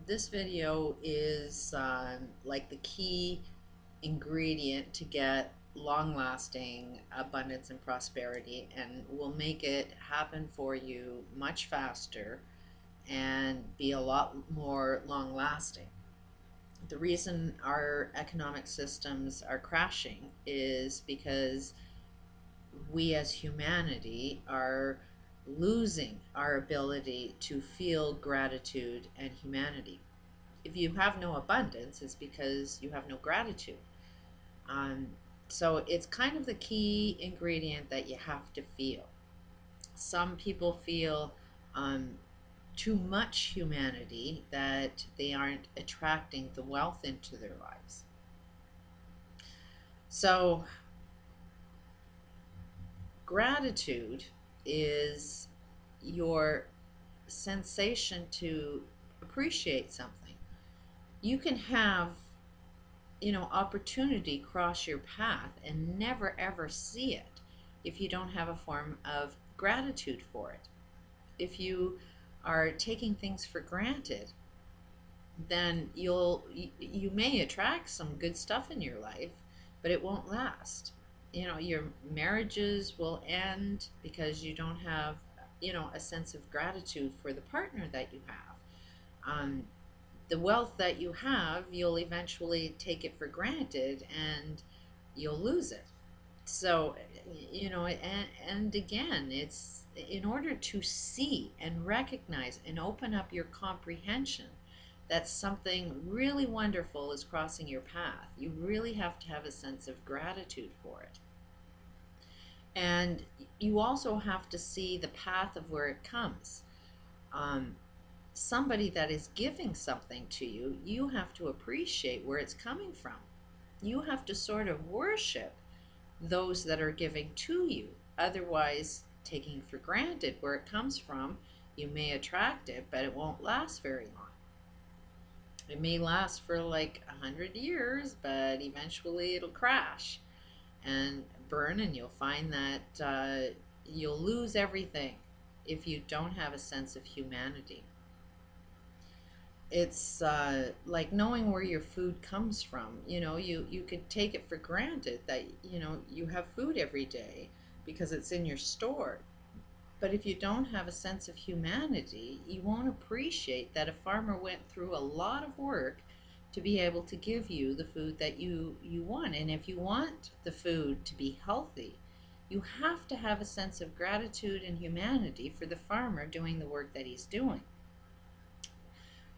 This video is like the key ingredient to get long-lasting abundance and prosperity, and will make it happen for you much faster and be a lot more long-lasting. The reason our economic systems are crashing is because we as humanity are losing our ability to feel gratitude and humanity. If you have no abundance, it's because you have no gratitude. Um, so it's kind of the key ingredient that you have to feel. Some people feel um, too much humanity, that they aren't attracting the wealth into their lives. So gratitude is your sensation to appreciate something. You can have opportunity cross your path and never ever see it if you don't have a form of gratitude for it. If you are taking things for granted, then you may attract some good stuff in your life, but it won't last. Your marriages will end because you don't have a sense of gratitude for the partner that you have. The wealth that you have, you'll eventually take it for granted and you'll lose it. So, and again, it's in order to see and recognize and open up your comprehension that something really wonderful is crossing your path, you really have to have a sense of gratitude for it. And you also have to see the path of where it comes. Somebody that is giving something to you, you have to appreciate where it's coming from. You have to sort of worship those that are giving to you. Otherwise, taking for granted where it comes from, you may attract it, but it won't last very long. It may last for like 100 years, but eventually it'll crash and burn, and you'll find that you'll lose everything if you don't have a sense of humanity. It's like knowing where your food comes from. You could take it for granted that you have food every day because it's in your store. But if you don't have a sense of humanity, you won't appreciate that a farmer went through a lot of work to be able to give you the food that you want. And if you want the food to be healthy, you have to have a sense of gratitude and humanity for the farmer doing the work that he's doing.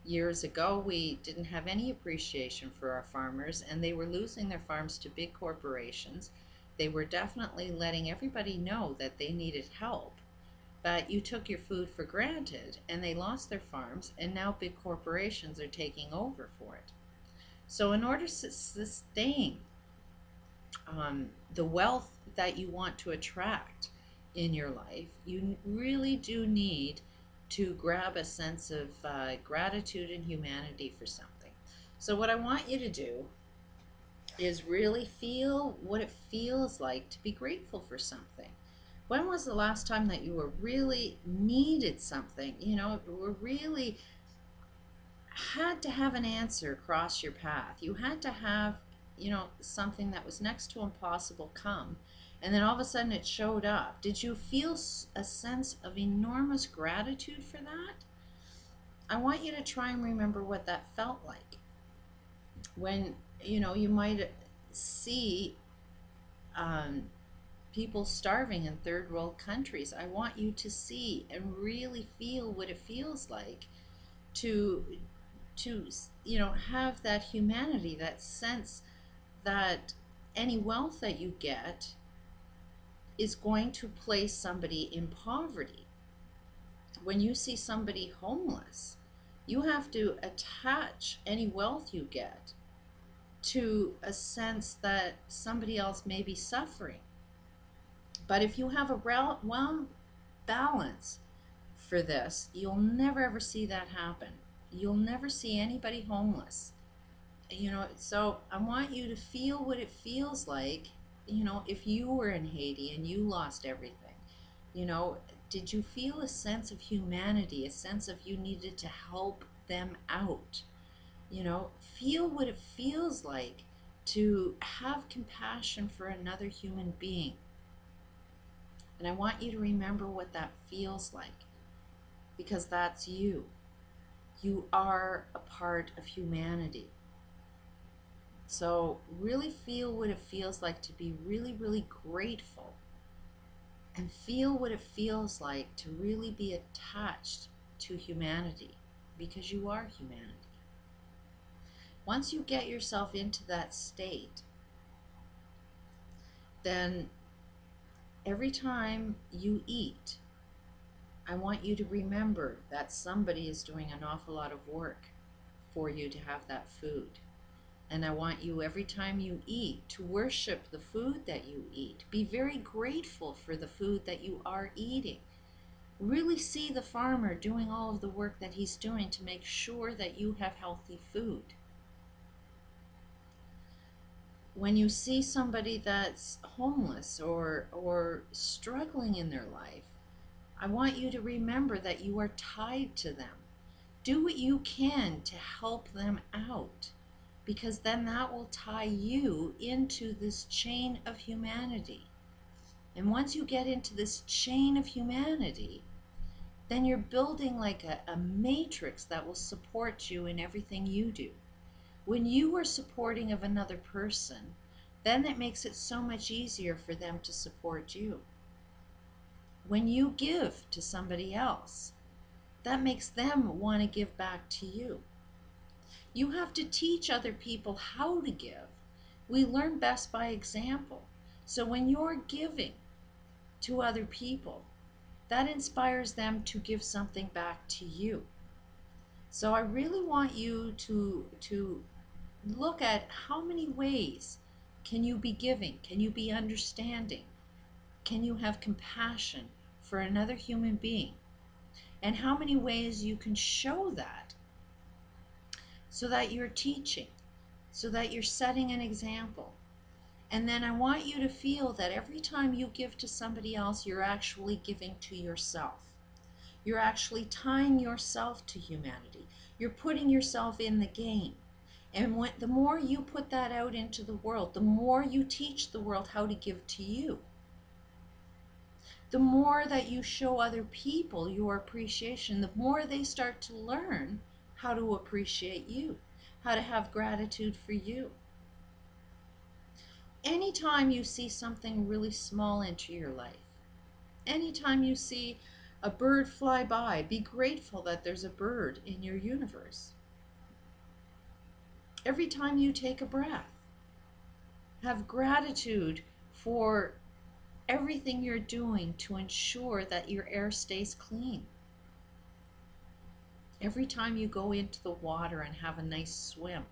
Years ago, we didn't have any appreciation for our farmers, and they were losing their farms to big corporations. They were definitely letting everybody know that they needed help, but you took your food for granted, and they lost their farms, and now big corporations are taking over for it. So in order to sustain the wealth that you want to attract in your life, you really do need to grab a sense of gratitude and humanity for something. So what I want you to do is really feel what it feels like to be grateful for something. When was the last time that you were really needed something, were really had to have an answer cross your path? You had to have, something that was next to impossible come, and then all of a sudden it showed up. Did you feel a sense of enormous gratitude for that? I want you to try and remember what that felt like. When, you might see um, people starving in third world countries. I want you to see and really feel what it feels like to have that humanity, that sense that any wealth that you get is going to place somebody in poverty. When you see somebody homeless, you have to attach any wealth you get to a sense that somebody else may be suffering. But if you have a well balance for this, you'll never ever see that happen. You'll never see anybody homeless. So I want you to feel what it feels like, if you were in Haiti and you lost everything. you know did you feel a sense of humanity, a sense of you needed to help them out. You know, feel what it feels like to have compassion for another human being. And I want you to remember what that feels like, because that's you. You are a part of humanity. So really feel what it feels like to be really, really grateful, and feel what it feels like to really be attached to humanity, because you are humanity. Once you get yourself into that state, then every time you eat, I want you to remember that somebody is doing an awful lot of work for you to have that food. And I want you, every time you eat, to worship the food that you eat. Be very grateful for the food that you are eating. Really see the farmer doing all of the work that he's doing to make sure that you have healthy food. When you see somebody that's homeless or struggling in their life, I want you to remember that you are tied to them. Do what you can to help them out, because then that will tie you into this chain of humanity. And once you get into this chain of humanity, then you're building like a matrix that will support you in everything you do. When you are supporting of another person, then it makes it so much easier for them to support you. When you give to somebody else, that makes them want to give back to you. You have to teach other people how to give. We learn best by example. So when you're giving to other people, that inspires them to give something back to you. So I really want you to look at how many ways can you be giving, can you be understanding, can you have compassion for another human being, and how many ways you can show that, so that you're teaching, so that you're setting an example. And then I want you to feel that every time you give to somebody else, you're actually giving to yourself. You're actually tying yourself to humanity. You're putting yourself in the game. And the more you put that out into the world, the more you teach the world how to give to you. The more that you show other people your appreciation, the more they start to learn how to appreciate you, how to have gratitude for you. Anytime you see something really small enter your life, anytime you see a bird fly by, be grateful that there's a bird in your universe. Every time you take a breath, have gratitude for everything you're doing to ensure that your air stays clean. Every time you go into the water and have a nice swim,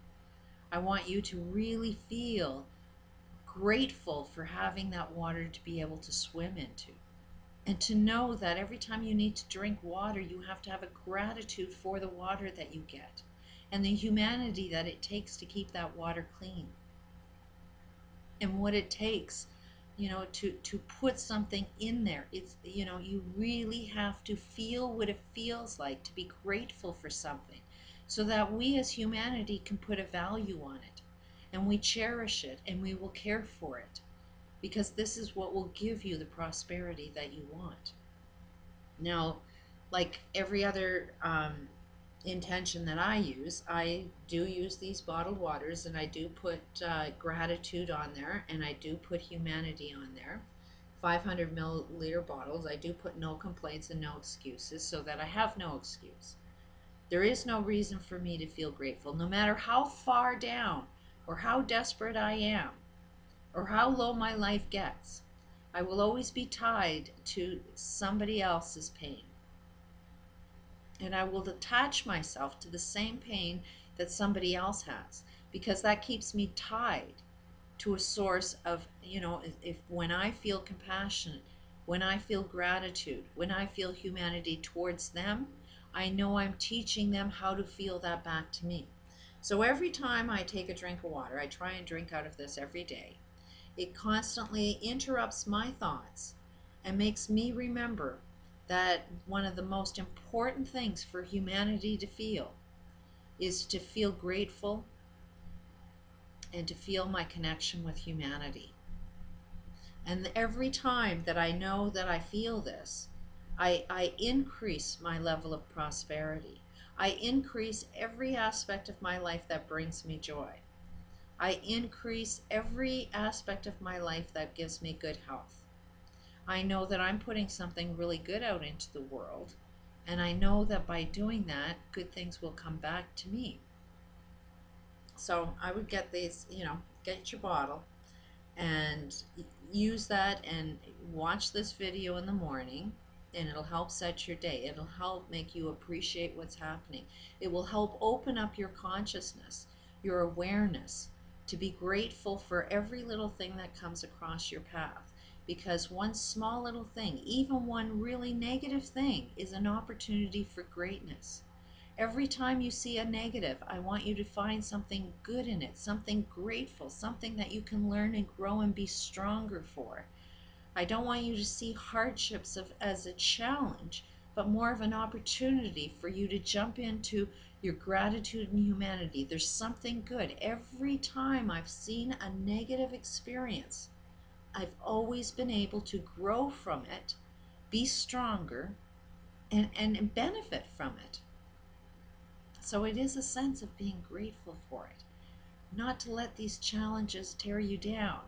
I want you to really feel grateful for having that water to be able to swim into. And to know that every time you need to drink water, you have to have a gratitude for the water that you get and the humanity that it takes to keep that water clean. And what it takes, to put something in there. It's, you really have to feel what it feels like to be grateful for something, so that we as humanity can put a value on it, and we cherish it, and we will care for it, because this is what will give you the prosperity that you want. Now, like every other intention that I do use these bottled waters, and I do put gratitude on there, and I do put humanity on there. 500 milliliter bottles, I do put no complaints and no excuses, so that I have no excuse. There is no reason for me to feel grateful, no matter how far down or how desperate I am or how low my life gets. I will always be tied to somebody else's pain. And I will attach myself to the same pain that somebody else has, because that keeps me tied to a source of, if when I feel compassion, when I feel gratitude, when I feel humanity towards them, I know I'm teaching them how to feel that back to me. So every time I take a drink of water, I try and drink out of this every day. It constantly interrupts my thoughts and makes me remember that one of the most important things for humanity to feel is to feel grateful and to feel my connection with humanity. And every time that I know that I feel this, I increase my level of prosperity. I increase every aspect of my life that brings me joy. I increase every aspect of my life that gives me good health. I know that I'm putting something really good out into the world, and I know that by doing that, good things will come back to me. So I would get these, get your bottle and use that and watch this video in the morning, and it'll help set your day. It'll help make you appreciate what's happening. It will help open up your consciousness, your awareness, to be grateful for every little thing that comes across your path. Because one small little thing, even one really negative thing, is an opportunity for greatness. Every time you see a negative, I want you to find something good in it, something grateful, something that you can learn and grow and be stronger for. I don't want you to see hardships as a challenge, but more of an opportunity for you to jump into your gratitude and humanity. There's something good. Every time I've seen a negative experience, I've always been able to grow from it, be stronger, and benefit from it. So it is a sense of being grateful for it, not to let these challenges tear you down.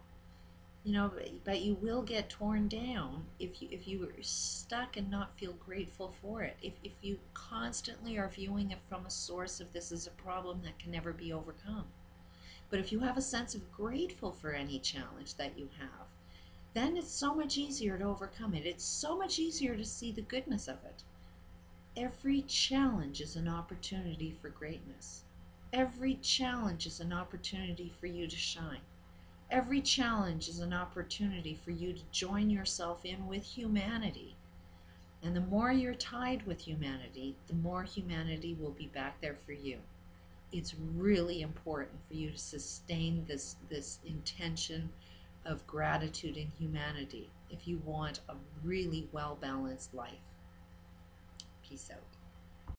But you will get torn down if you are stuck and not feel grateful for it. If you constantly are viewing it from a source of this is a problem that can never be overcome. But if you have a sense of grateful for any challenge that you have, then it's so much easier to overcome it. It's so much easier to see the goodness of it. Every challenge is an opportunity for greatness. Every challenge is an opportunity for you to shine. Every challenge is an opportunity for you to join yourself in with humanity. And the more you're tied with humanity, the more humanity will be back there for you. It's really important for you to sustain this intention of gratitude and humanity if you want a really well-balanced life. Peace out.